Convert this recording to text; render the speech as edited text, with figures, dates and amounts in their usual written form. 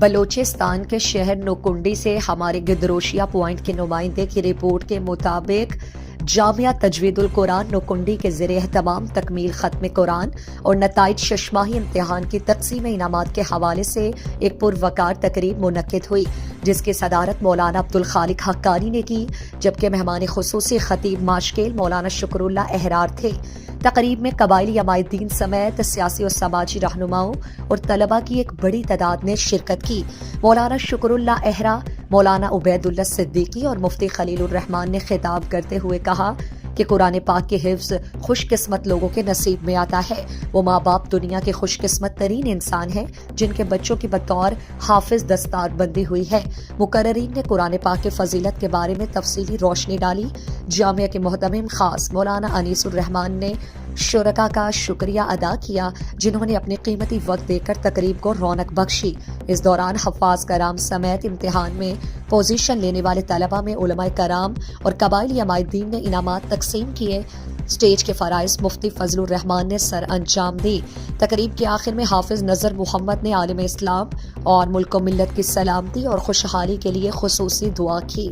بلوچستان کے شہر نوکنڈی سے ہمارے گدروشیا پوائنٹ کے نمائندے کی رپورٹ کے مطابق جامعہ تجوید القرآن نوکنڈی کے زیر اہتمام تکمیل ختم قرآن اور نتائج ششماہی امتحان کی تقسیم انعامات کے حوالے سے ایک پروقار تقریب منعقد ہوئی، جس کی صدارت مولانا عبدالخالق حقانی نے کی، جبکہ مہمان خصوصی خطیب ماشکیل مولانا شکر اللہ احرار تھے۔ تقریب میں قبائلی عمائدین سمیت سیاسی اور سماجی رہنماؤں اور طلباء کی ایک بڑی تعداد نے شرکت کی۔ مولانا شکر اللہ احرا، مولانا عبید اللہ صدیقی اور مفتی خلیل الرحمان نے خطاب کرتے ہوئے کہا کہ قرآن پاک کے حفظ خوش قسمت لوگوں کے نصیب میں آتا ہے۔ وہ ماں باپ دنیا کے خوش قسمت ترین انسان ہیں جن کے بچوں کی بطور حافظ دستار بندی ہوئی ہے۔ مقررین نے قرآن پاک کے فضیلت کے بارے میں تفصیلی روشنی ڈالی۔ جامعہ کے محتمم خاص مولانا انیس الرحمان نے شرکاء کا شکریہ ادا کیا جنہوں نے اپنی قیمتی وقت دے کر تقریب کو رونق بخشی۔ اس دوران حفاظ کرام سمیت امتحان میں پوزیشن لینے والے طلباء میں علماء کرام اور قبائلی عمائدین نے انعامات تقسیم کیے۔ اسٹیج کے فرائض مفتی فضل الرحمان نے سر انجام دی۔ تقریب کے آخر میں حافظ نذر محمد نے عالم اسلام اور ملک و ملت کی سلامتی اور خوشحالی کے لیے خصوصی دعا کی۔